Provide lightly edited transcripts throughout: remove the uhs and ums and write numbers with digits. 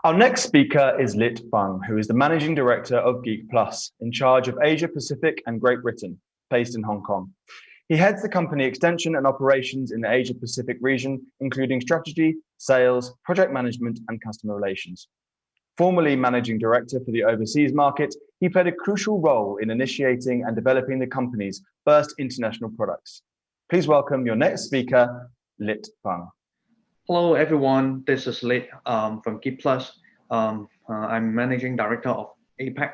Our next speaker is Lit Fung, who is the Managing Director of Geek Plus, in charge of Asia Pacific and Great Britain, based in Hong Kong. He heads the company extension and operations in the Asia Pacific region, including strategy, sales, project management, and customer relations. Formerly Managing Director for the overseas market, he played a crucial role in initiating and developing the company's first international products. Please welcome your next speaker, Lit Fung. Hello, everyone. This is Lit from Geek Plus. I'm Managing Director of APAC.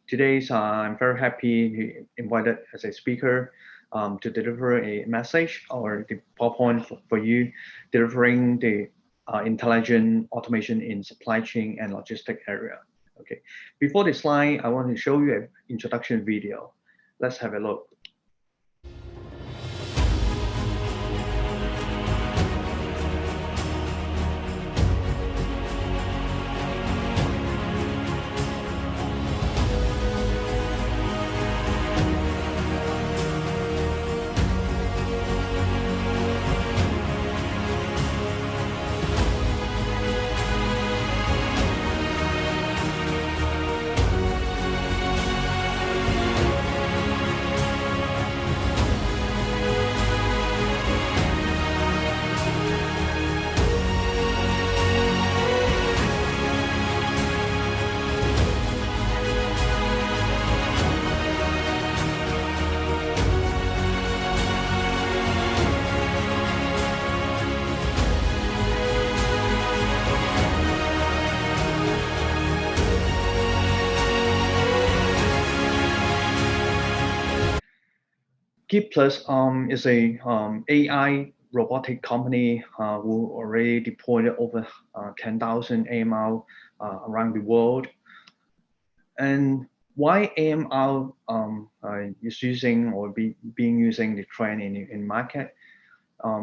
Today, I'm very happy to be invited as a speaker to deliver a message or the PowerPoint for you, delivering the intelligent automation in supply chain and logistic area. Okay. Before the slide, I want to show you an introduction video. Let's have a look. Geek Plus is a AI robotic company who already deployed over 10,000 AMR around the world. And why AMR is using or being using the trend in market?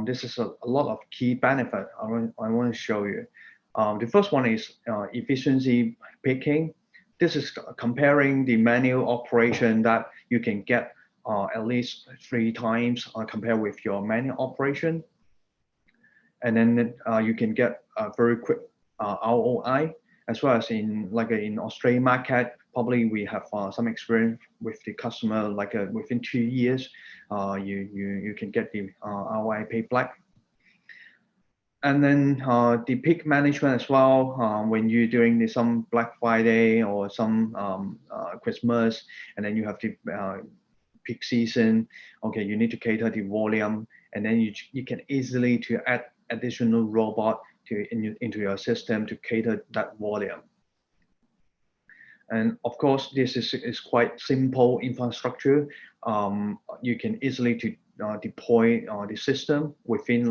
This is a lot of key benefit I want to show you. The first one is efficiency picking. This is comparing the manual operation that you can get at least 3 times compared with your manual operation. And then you can get a very quick ROI, as well as in Australian market, probably we have some experience with the customer, within 2 years, you can get the ROI payback. And then the peak management as well, when you're doing some Black Friday or some Christmas, and then you have the peak season, okay, you need to cater the volume, and then you can easily to add additional robot into your system to cater that volume. And of course, this is quite simple infrastructure. You can easily to deploy the system within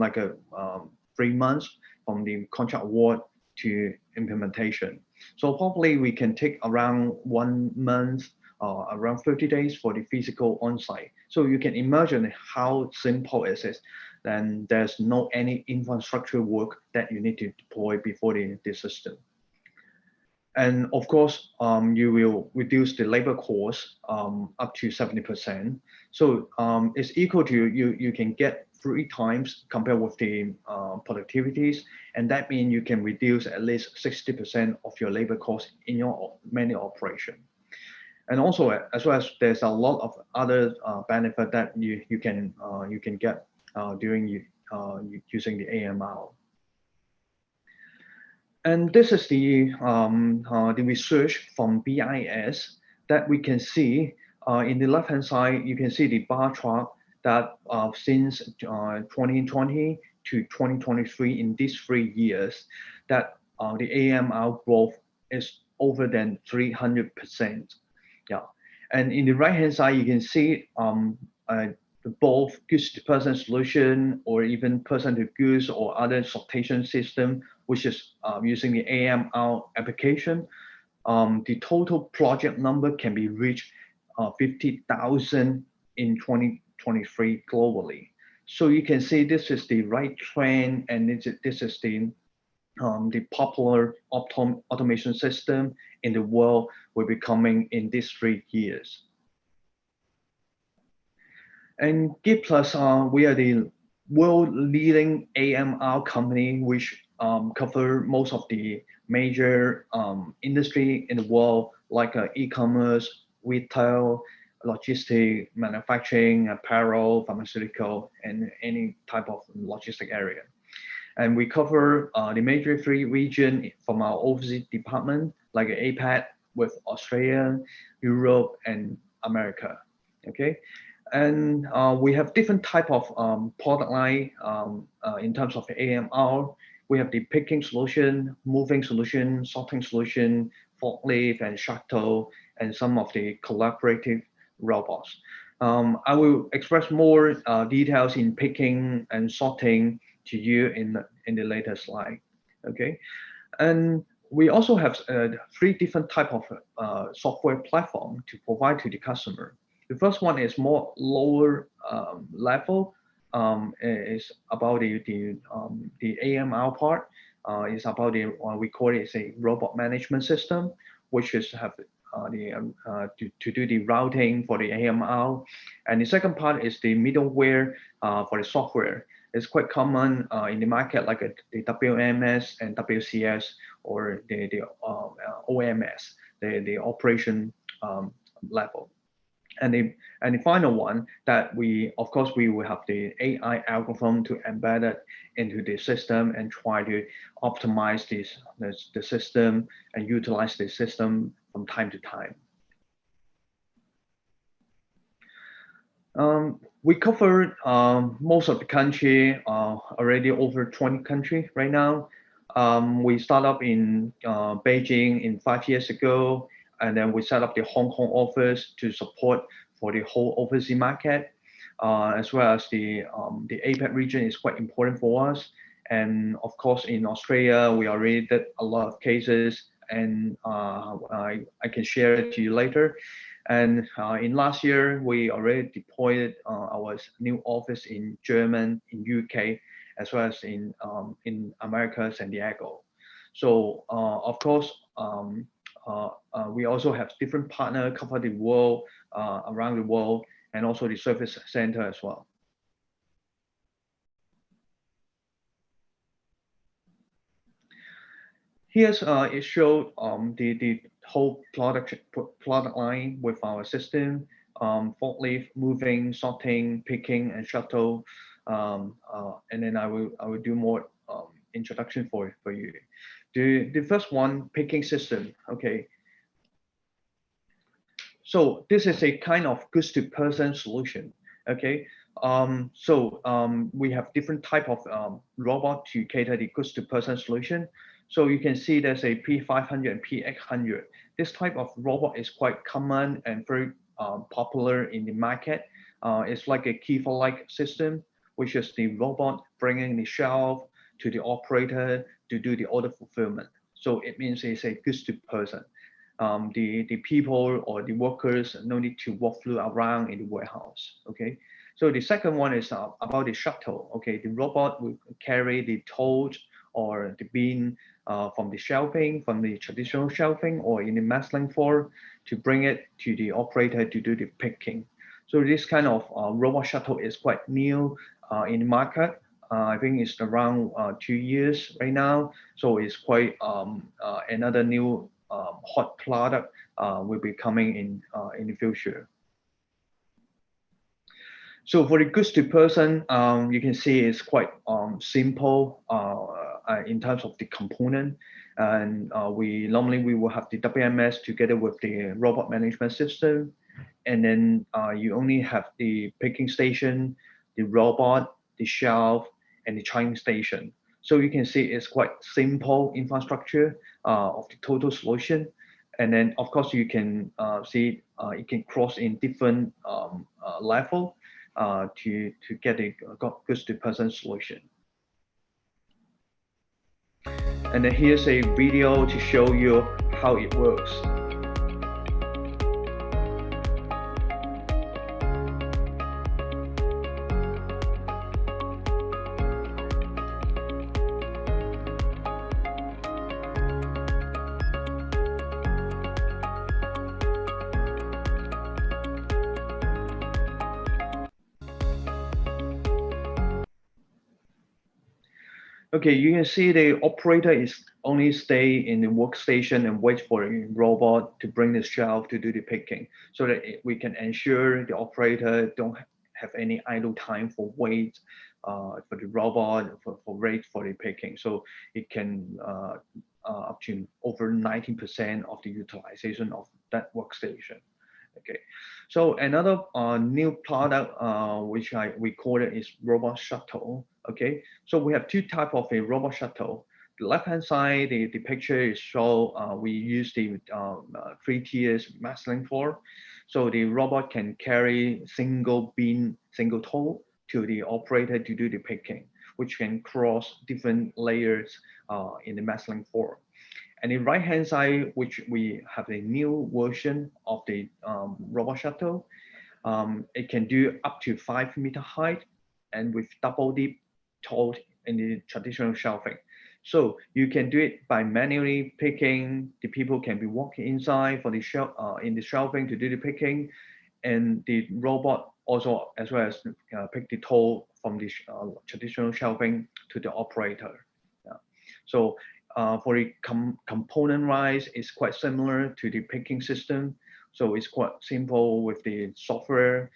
3 months from the contract award to implementation. So probably we can take around 1 month, around 30 days for the physical on-site. So you can imagine how simple it is. Then there's no any infrastructure work that you need to deploy before the system. And of course, you will reduce the labor cost up to 70%. So it's equal to you can get 3 times compared with the productivities. And that means you can reduce at least 60% of your labor cost in your manual operation. And also, as well as there's a lot of other benefit that you can get during using the AMR. And this is the research from BIS that we can see in the left-hand side. You can see the bar chart that since 2020 to 2023, in these 3 years, that the AMR growth is over than 300%. Yeah, and in the right-hand side, you can see both goods to person solution or even person to goods or other sortation system, which is using the AMR application. The total project number can be reached 50,000 in 2023 globally. So you can see this is the right trend, and this is the popular automation system in the world will be coming in these 3 years. And Geek Plus, we are the world leading AMR company, which cover most of the major industry in the world, like e-commerce, retail, logistic, manufacturing, apparel, pharmaceutical, and any type of logistic area. And we cover the major three regions from our overseas department, like APAC with Australia, Europe, and America. Okay, and we have different type of product line in terms of AMR. We have the picking solution, moving solution, sorting solution, forklift and shuttle, and some of the collaborative robots. I will express more details in picking and sorting to you in the later slide. Okay, and we also have three different type of software platform to provide to the customer. The first one is more lower level. Is about the AMR part. Is about the we call it is a robot management system, which is have to do the routing for the AMR. And the second part is the middleware for the software. It's quite common in the market, like the WMS and WCS, or the OMS, the operation level. And the final one that of course we will have the AI algorithm to embed it into the system and try to optimize the system and utilize the system from time to time. We covered most of the country, already over 20 countries right now. We started up in Beijing 5 years ago, and then we set up the Hong Kong office to support for the whole overseas market, as well as the APAC region is quite important for us. And of course, in Australia, we already did a lot of cases, and I can share it to you later. And in last year, we already deployed our new office in Germany, in UK, as well as in America, San Diego. So of course, we also have different partners cover the world, around the world, and also the service center as well. Here's it showed the whole product line with our system, forklift, moving, sorting, picking, and shuttle. And then I will do more introduction for you. The first one, picking system. Okay. So this is a kind of goods to person solution. Okay. We have different type of robot to cater the goods to person solution. So you can see there's a P500 and P800. This type of robot is quite common and very popular in the market. It's like a Kiva-like system, which is the robot bringing the shelf to the operator to do the order fulfillment. So it means it's a goods to person. The people or the workers no need to walk through around in the warehouse. Okay. So the second one is about the shuttle. Okay, the robot will carry the tote or the bin from the shelving, from the traditional shelving or in the messling floor to bring it to the operator to do the picking. So this kind of robot shuttle is quite new in the market. I think it's around 2 years right now. So it's quite another new hot product will be coming in the future. So for the goods to person, you can see it's quite simple in terms of the component. And we will have the WMS together with the robot management system. And then you only have the picking station, the robot, the shelf, and the charging station. So you can see it's quite simple infrastructure of the total solution. And then of course you can see it can cross in different level to get a goods to person solution. And then here's a video to show you how it works. Okay, you can see the operator is only stay in the workstation and wait for the robot to bring the shelf to do the picking, so that we can ensure the operator don't have any idle time for wait for the robot for wait for the picking. So it can up to over 90% of the utilization of that workstation. Okay, so another new product which we call it is robot shuttle. Okay, so we have two type of a robot shuttle. The left hand side, the picture is show we use the 3 tiers mass-link floor. So the robot can carry single beam, single toe to the operator to do the picking, which can cross different layers in the mass-link floor. And the right hand side, which we have a new version of the robot shuttle, it can do up to 5 meter height and with double deep toe in the traditional shelving. So you can do it by manually picking. The people can be walking inside for the in the shelving to do the picking, and the robot also as well as pick the toe from the traditional shelving to the operator. Yeah. So for the component wise, it's quite similar to the picking system. So it's quite simple with the software,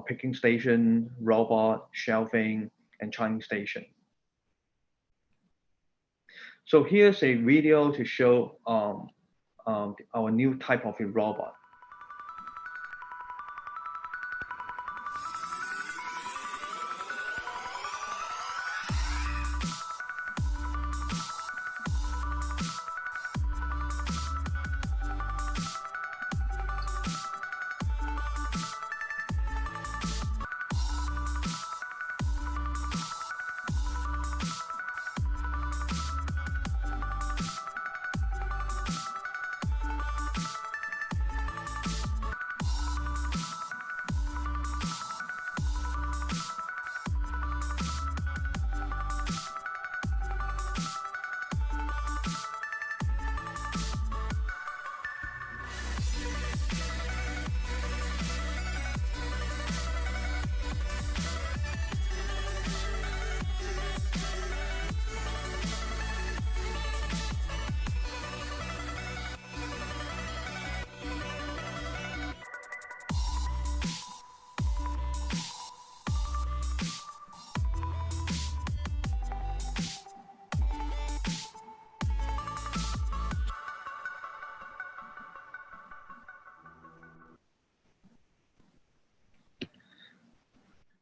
picking station, robot, shelving, and charging station. So here's a video to show our new type of a robot.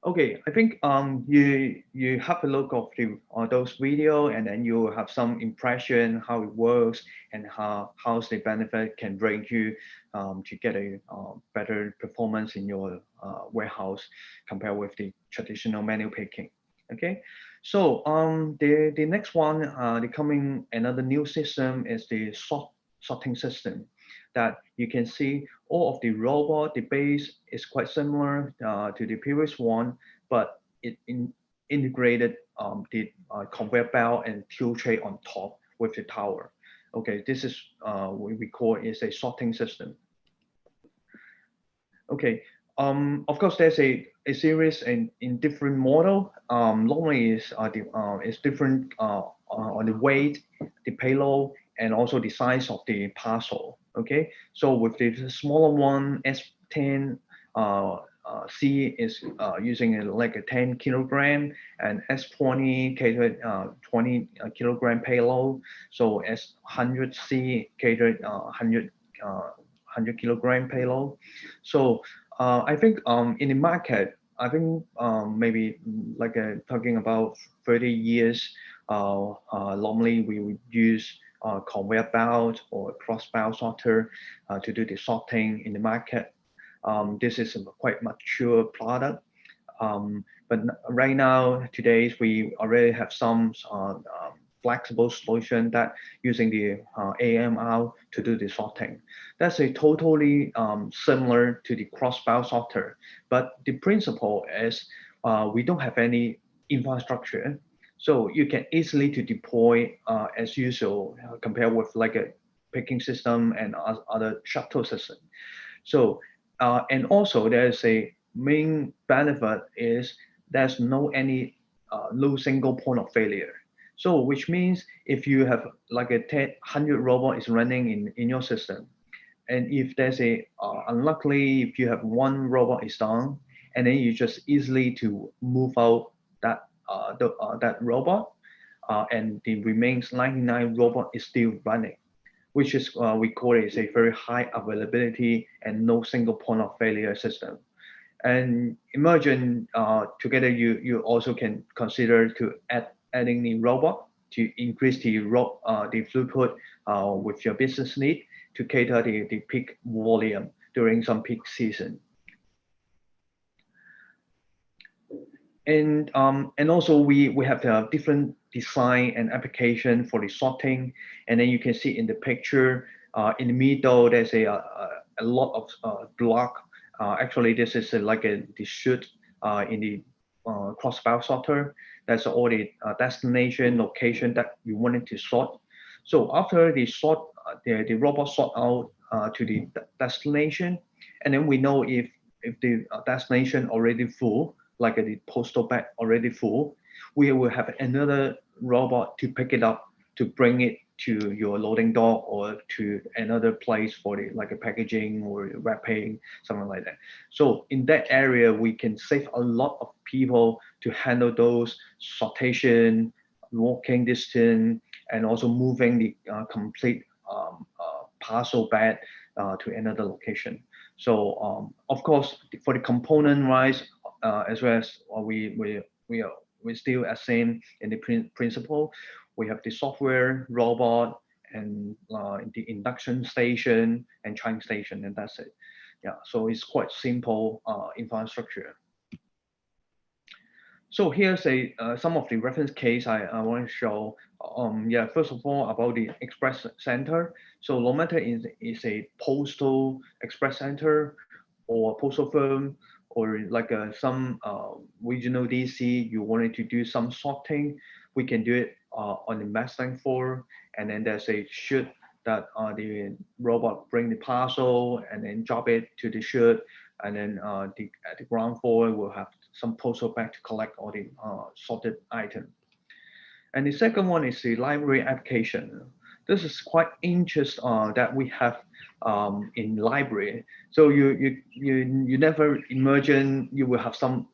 Okay, I think you have a look of the those video, and then you have some impression how it works and how's the benefit can bring you to get a better performance in your warehouse compared with the traditional manual picking. Okay, so the next one the coming another new system is the sorting system that you can see all of the robot, the base is quite similar to the previous one, but it integrated the conveyor belt and tool tray on top with the tower. Okay, this is what we call is a sorting system. Okay, of course, there's a series in different model. Normally is different on the weight, the payload, and also the size of the parcel. Okay, so with the smaller one, S10 C is using like a 10 kilogram, and S20 catered 20 kilogram payload. So S100C catered 100 kilogram payload. So I think in the market, I think maybe like talking about 30 years, normally we would use conveyor belt or cross belt sorter to do the sorting in the market. This is a quite mature product. But right now, today, we already have some flexible solution that using the AMR to do the sorting. That's a totally similar to the cross-belt sorter, but the principle is we don't have any infrastructure, so you can easily to deploy as usual compared with like a picking system and other shuttle system. So and also there's a main benefit is there's no single point of failure. So which means if you have like a 100 robot is running in your system, and if there's a unluckily if you have one robot is down, and then you just easily to move out that robot, and the remains 99 robot is still running, which is we call it is a very high availability and no single point of failure system. And imagine together you also can consider to adding the robot to increase the throughput with your business need to cater the peak volume during some peak season. And also we have the different design and application for the sorting, and then you can see in the picture in the middle there's a lot of block. Actually, this is the chute in the crossbar sorter. That's all the destination location that you wanted to sort. So after the robot sort out to the destination, and then we know if the destination already full, like the postal bag already full, we will have another robot to pick it up to bring it to your loading dock or to another place for the like a packaging or wrapping, something like that. So in that area, we can save a lot of people to handle those sortation, walking distance, and also moving the complete parcel bag to another location. So of course, for the component wise, as well as we still assume in the principle, we have the software, robot, and the induction station and charging station, and that's it. Yeah, so it's quite simple infrastructure. So here's some of the reference case I want to show. Yeah, first of all, about the express center. So no matter is a postal express center or postal firm or like some regional DC, you wanted to do some sorting, we can do it on the messline floor, and then there's a chute that the robot bring the parcel and then drop it to the chute, and then at the ground floor we'll have some postal bag to collect all the sorted item. And the second one is the library application. This is quite interesting that we have in library. So you never imagine you will have some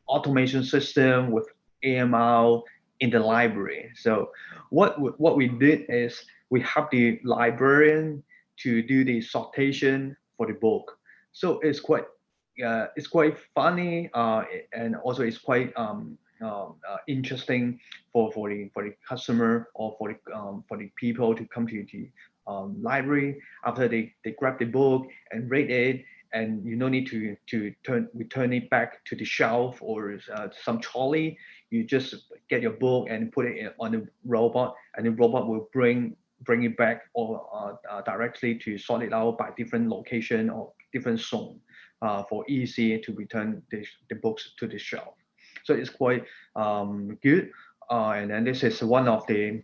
automation system with AML in the library. So what we did is we have the librarian to do the sortation for the book. So it's quite funny and also it's quite interesting for the customer or for the people to come to the library after they grab the book and read it, and you no need to return it back to the shelf or some trolley. You just get your book and put it on the robot, and the robot will bring it back or directly to sort it out by different location or different zone for easy to return the books to the shelf. So it's quite good. And then this is one of the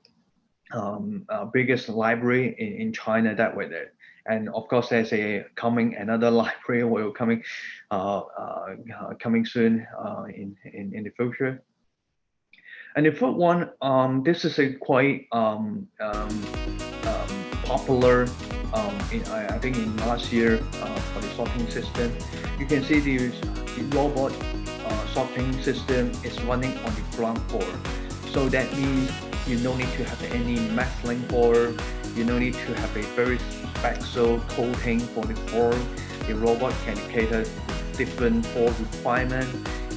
biggest library in China that way there. And of course, there's another library will coming soon in the future. And the third one, this is a quite popular. I think in last year for the sorting system, you can see the robot sorting system is running on the ground floor. So that means you no need to have any masking floor. You no need to have a very special coating for the floor. The robot can cater different floor requirement.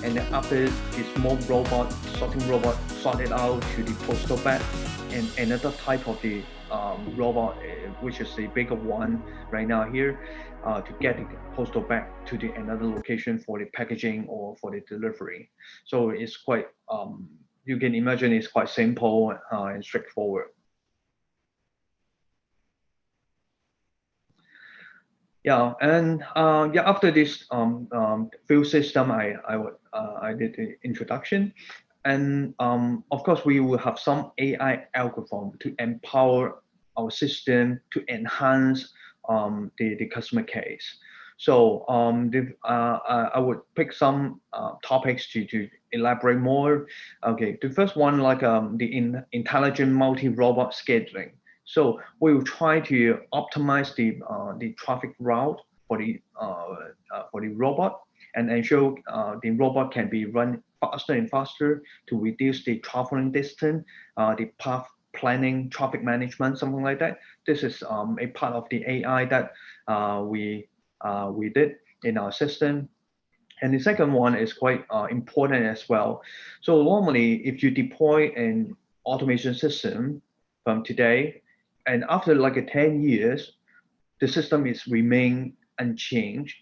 And then after the small robot, sorting robot, sort it out to the postal bag, and another type of the robot, which is the bigger one right now here, to get the postal bag to the another location for the packaging or for the delivery. So it's quite, you can imagine it's quite simple and straightforward. Yeah, and yeah, after this field system, I did the introduction, and of course we will have some AI algorithm to empower our system to enhance the customer case. So I would pick some topics to elaborate more. Okay, the first one, like the intelligent multi-robot scheduling. So we will try to optimize the traffic route for the robot and ensure the robot can be run faster and faster to reduce the traveling distance, the path planning, traffic management, something like that. This is a part of the AI that we did in our system. And the second one is quite important as well. So normally, if you deploy an automation system from today, and after like 10 years, the system is remain unchanged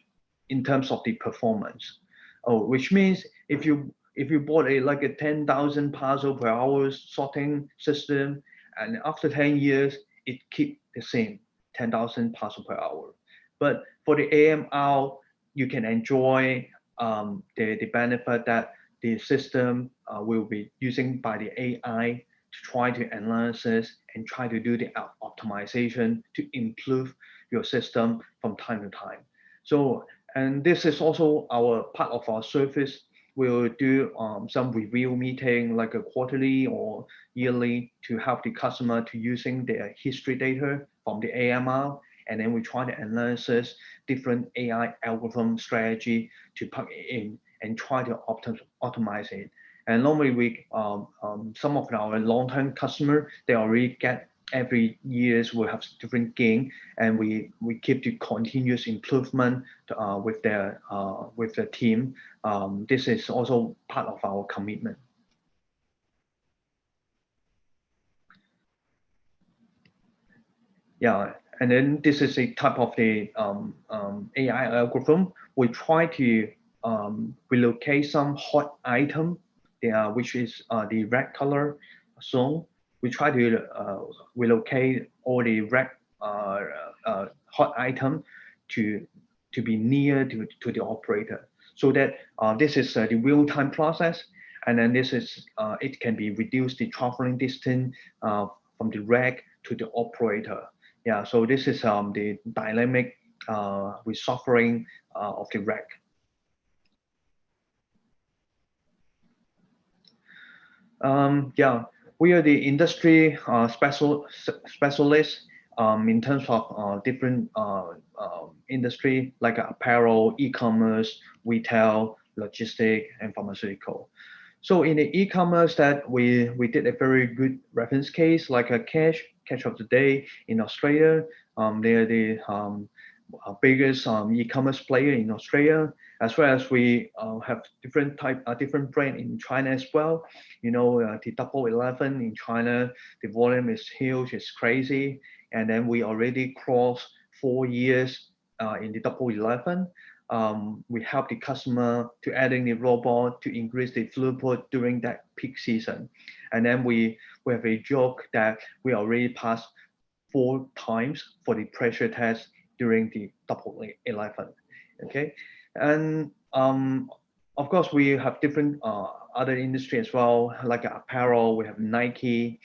in terms of the performance. Oh, which means if you bought a 10,000 parcel per hour sorting system, and after 10 years, it keep the same 10,000 parcel per hour. But for the AMR, you can enjoy the benefit that the system will be using by the AI to try to analysis and try to do the optimization to improve your system from time to time. So, and this is also our part of our service. We'll do some review meeting like a quarterly or yearly to help the customer to using their history data from the AMR, and then we try to analysis different AI algorithm strategy to plug it in and try to optimize it. And normally we, some of our long-term customer, they already get every years we have different gain, and we keep the continuous improvement with the team. This is also part of our commitment. Yeah, and then this is a type of the AI algorithm. We try to relocate some hot item, which is the red color zone. We try to relocate all the red hot item to be near to the operator, so that this is the real-time process, and then this is it can be reduced the traveling distance from the rack to the operator. Yeah, so this is the dynamic resuffering of the rack. Yeah, we are the industry specialists in terms of different industry like apparel, e-commerce, retail, logistic, and pharmaceutical. So in the e-commerce that we did a very good reference case like a Cash of the Day in Australia. They are the biggest e-commerce player in Australia, as well as we have different brand in China as well. You know, the Double 11 in China, the volume is huge, it's crazy, and then we already crossed 4 years in the Double 11. We help the customer to adding the robot to increase the throughput during that peak season. And then we have a joke that we already passed 4 times for the pressure test during the Double 11. Okay, and of course we have different other industry as well, like apparel. We have Nike,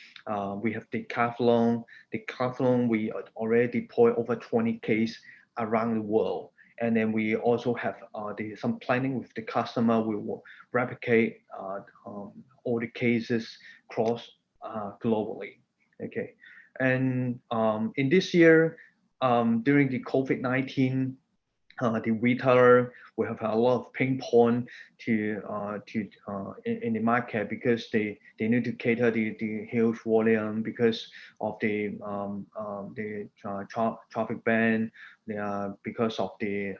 we have Decathlon. Decathlon, we already deploy over 20 cases around the world. And then we also have some planning with the customer. We will replicate all the cases across globally. Okay, and in this year, during the COVID-19, the retailer will have a lot of pain point in the market, because they need to cater the huge volume because of the traffic ban, because of the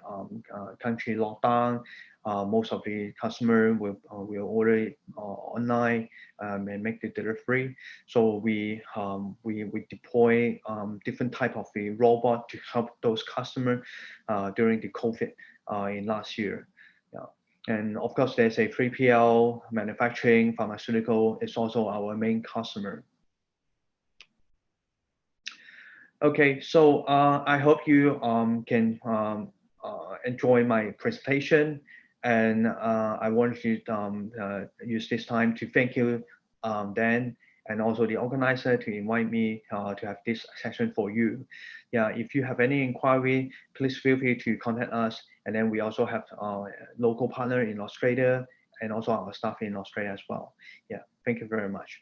country lockdown. Most of the customer will order online and make the delivery. So we deploy different type of the robot to help those customers during the COVID in last year. Yeah. And of course, there's a 3PL, manufacturing, pharmaceutical is also our main customer. Okay, so I hope you can enjoy my presentation, and I want to use this time to thank you, Dan, and also the organizer to invite me to have this session for you. Yeah, if you have any inquiry, please feel free to contact us. And then we also have a local partner in Australia and also our staff in Australia as well. Yeah, thank you very much.